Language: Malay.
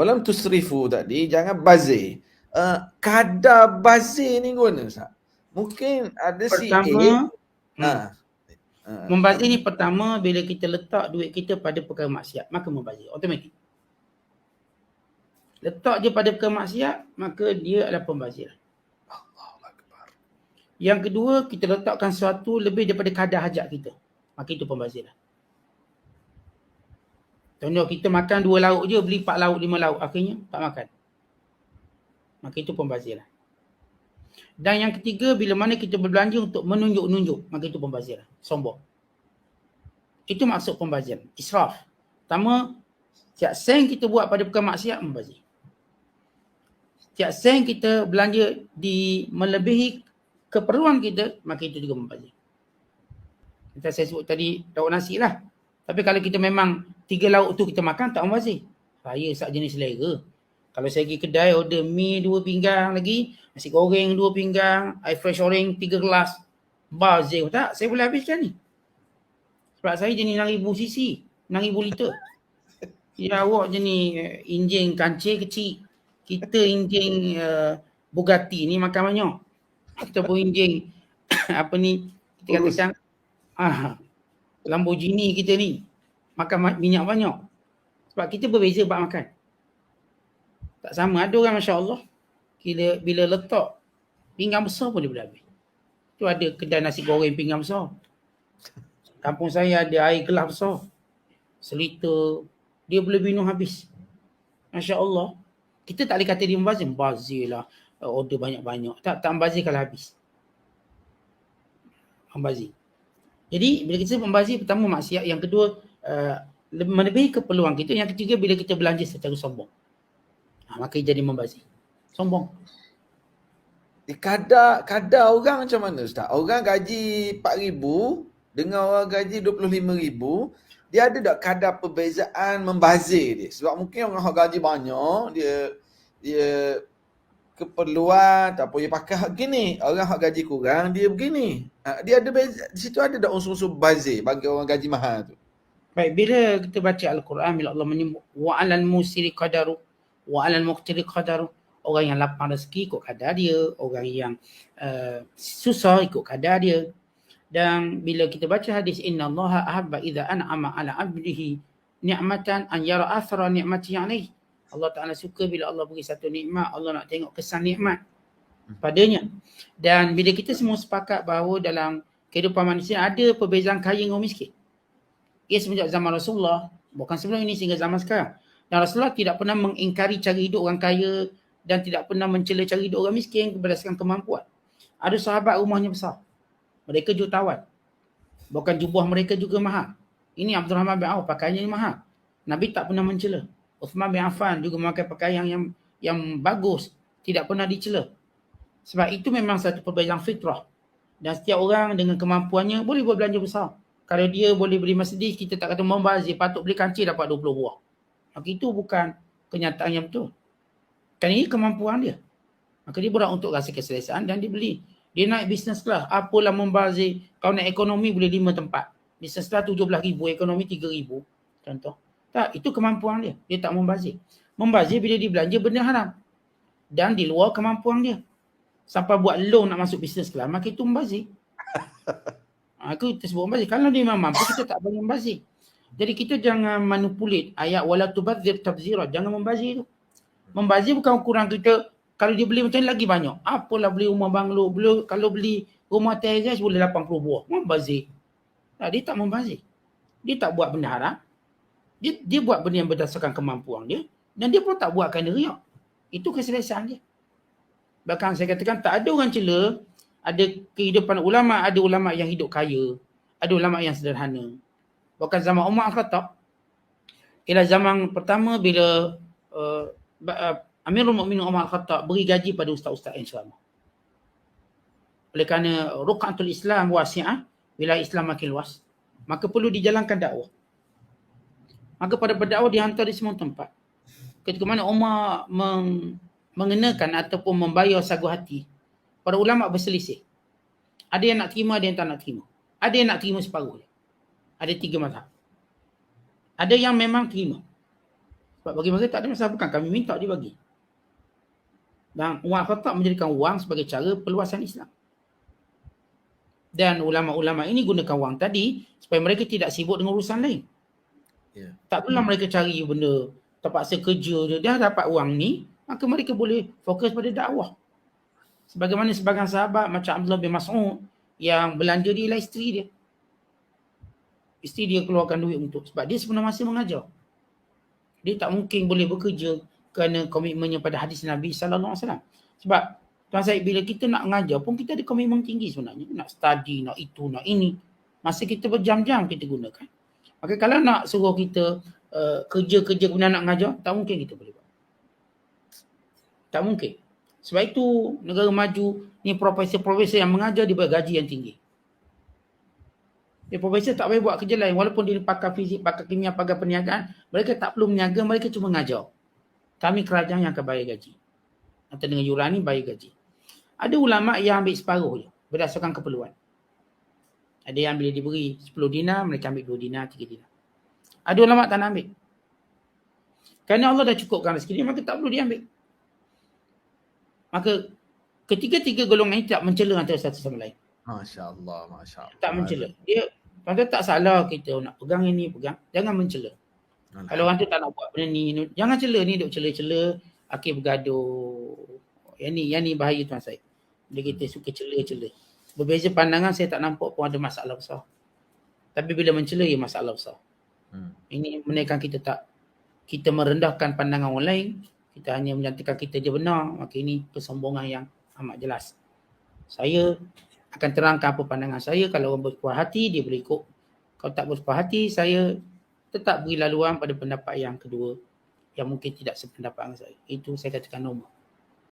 walam tusrifu tadi, jangan bazir. Kadar bazir ni guna Ustaz. Mungkin ada si A. Pertama, membazir ni pertama bila kita letak duit kita pada perkara maksiat, maka membazir automatik. Letak je pada perkara maksiat, maka dia adalah pembaziran. Yang kedua, kita letakkan sesuatu lebih daripada kadar hajat kita, maka itu pembaziran. Contoh, kita makan 2 lauk je, beli 4 lauk, 5 lauk, akhirnya tak makan, maka itu pembaziran. Dan yang ketiga, bila mana kita berbelanja untuk menunjuk-nunjuk, maka itu pembaziran, sombong. Itu maksud pembaziran, israf. Pertama, setiap sen kita buat pada perkara maksiat, membazir. Setiap sen kita belanja di melebihi keperluan kita, maka itu juga membazir. Kita saya sebut tadi lauk nasi lah. Tapi kalau kita memang 3 lauk tu kita makan, tak membazir. Saya sak jenis selera. Kalau saya pergi kedai order mi 2 pinggang lagi, nasi goreng 2 pinggang, air fresh orange 3 gelas, bazir tak? Saya boleh habiskan ni. Sebab saya jenis 6,000 cc, 6,000 liter. Ya, awak jenis enjin kancil kecil. Kita enjin Bugatti ni makan banyak. Kita pun enjin apa ni, kita katakan Lamborghini kita ni makan minyak banyak. Sebab kita berbeza bab makan. Tak sama. Ada orang Masya Allah, bila letak pinggan besar pun dia boleh habis. Tu ada kedai nasi goreng pinggan besar. Kampung saya ada air gelas besar, seliter, dia boleh minum habis. Masya Allah. Kita tak boleh kata dia membazir. Membazir lah, order banyak-banyak. Tak membazir kalau habis. Membazir. Jadi bila kita membazir, pertama maksiat, yang kedua melebihi keperluan kita, yang ketiga bila kita belanja secara sombong, maka jadi membazir, sombong. Kadar orang macam mana Ustaz? Orang gaji 4,000 dengan orang gaji 25,000, dia ada tak kadar perbezaan membazir dia? Sebab mungkin orang yang gaji banyak, dia keperluan tak apa dia pakai hak gini. Orang hak gaji kurang, dia begini. Dia ada beza, di situ ada tak unsur-unsur bazir bagi orang gaji mahal tu? Baik, bila kita baca Al-Quran, bila Allah menyebut wa 'alal musiri qadaru wa 'alal muqtiri qadaru, orang yang lapang rezeki ikut kadar dia, orang yang susah ikut kadar dia. Dan bila kita baca hadis innallaha ahabba idza an'ama 'ala 'abdihi ni'matan an yara athara ni'mati 'alaihi. Allah Ta'ala suka bila Allah beri satu nikmat, Allah nak tengok kesan nikmat padanya. Dan bila kita semua sepakat bahawa dalam kehidupan manusia ada perbezaan kaya dengan miskin. Ia semenjak zaman Rasulullah, bukan sebelum ini, sehingga zaman sekarang. Dan Rasulullah tidak pernah mengingkari cara hidup orang kaya dan tidak pernah mencela cara hidup orang miskin berdasarkan kemampuan. Ada sahabat rumahnya besar, mereka jutawan, bahkan jubah mereka juga mahal. Ini Abdul Rahman bin Auf, pakaiannya mahal. Nabi tak pernah mencela. Uthman bin Affan juga memakai pakaian yang bagus, tidak pernah dicela. Sebab itu memang satu perbezaan fitrah. Dan setiap orang dengan kemampuannya boleh buat belanja besar. Kalau dia boleh beli Mercedes, kita tak kata membazir, patut beli kancil dapat 20 buah. Maka itu bukan kenyataan yang betul. Kan ini kemampuan dia. Maka dia berat untuk rasa keselesaan dan dia beli. Dia naik business class, apalah membazir. Kalau naik ekonomi boleh 5 tempat. Business class 17,000, ekonomi 3,000. Contoh. Tak, itu kemampuan dia. Dia tak membazir. Membazir bila dia belanja benda haram. Dan di luar kemampuan dia. Sampai buat loan nak masuk business class, maka itu membazir. Itu tersebut membazir. Kalau dia memang mampu, kita tak boleh membazir. Jadi kita jangan manipulate ayat wala tubadzir tabzira. Jangan membazir tu. Membazir bukan ukuran kita, kalau dia beli macam ni lagi banyak. Apalah beli rumah banglo, kalau beli rumah teres boleh 80 buah. Membazir. Tak, dia tak membazir. Dia tak buat benda haram. Dia buat benda yang berdasarkan kemampuan dia, dan dia pun tak buat kerana riak. Itu keselesaan dia. Bahkan saya katakan tak ada orang cela, ada kehidupan ulama', ada ulama' yang hidup kaya, ada ulama' yang sederhana. Bahkan zaman Umar Al-Khattab, ialah zaman pertama bila Amirul Mukminin Umar Al-Khattab beri gaji pada ustaz-ustaz yang ceramah. Oleh kerana ruqatul Islam wasi'ah, bila Islam makin luas, maka perlu dijalankan dakwah. Maka pada berdakwah dihantar di semua tempat. Ketika mana Umar mengenakan ataupun membayar sagu hati, para ulama berselisih. Ada yang nak terima, ada yang tak nak terima. Ada yang nak terima separuh. Ada 3 mazhab. Ada yang memang terima. Sebab bagi mereka tak ada masalah, bukan kami minta dia bagi. Dan Umar Khattab menjadikan wang sebagai cara perluasan Islam. Dan ulama-ulama ini gunakan wang tadi supaya mereka tidak sibuk dengan urusan lain. Ya. Tak perlulah mereka cari benda, terpaksa kerja je. Dia dapat wang ni, maka mereka boleh fokus pada dakwah. Sebagaimana sebagian sahabat macam Abdullah bin Mas'ud yang belanja dia ialah isteri dia. Isteri dia keluarkan duit untuk, sebab dia sebenarnya masih mengajar. Dia tak mungkin boleh bekerja kerana komitmennya pada hadis Nabi sallallahu alaihi wasallam. Sebab Tuan Syed, bila kita nak mengajar pun kita ada komitmen tinggi sebenarnya. Nak study, nak itu, nak ini. Masa kita berjam-jam kita gunakan. Maka kalau nak suruh kita kerja-kerja kemudian nak mengajar, tak mungkin kita boleh buat. Tak mungkin. Sebab itu negara maju ni profesor-profesor yang mengajar dia gaji yang tinggi. Dia profesor tak boleh buat kerja lain. Walaupun dia pakar fizik, pakar kimia, pakar perniagaan, mereka tak perlu meniaga, mereka cuma mengajar. Kami kerajaan yang akan bayar gaji. Atau dengan yuran ni bayar gaji. Ada ulama yang ambil separuh je berdasarkan keperluan. Ada yang bila diberi 10 dinar, mereka ambil 2 dinar, 3 dinar. Ada ulama tak nak ambil. Kerana Allah dah cukupkan rezeki dia, maka tak perlu dia ambil. Maka ketiga-tiga golongan ini tak mencela antara satu sama lain. Masya Allah, Masya Allah. Tak mencela. Dia tuan-tuan tak salah kita nak pegang ini, pegang. Jangan mencela. Kalau orang tu tak nak buat benda ni, jangan cela ni, duk cela-cela, akhir bergaduh. Yang ni bahaya Tuan Syed. Bila kita suka cela-cela. Berbeza pandangan, saya tak nampak pun ada masalah besar. Tapi bila mencela, ya masalah besar. Ini menaikkan kita merendahkan pandangan orang lain, kita hanya menyatakan kita je benar, maka ini kesombongan yang amat jelas. Saya akan terangkan apa pandangan saya. Kalau orang berpuas hati, dia boleh ikut. Kalau tak berpuas hati, saya tetap beri laluan pada pendapat yang kedua yang mungkin tidak sependapat dengan saya. Itu saya katakan normal.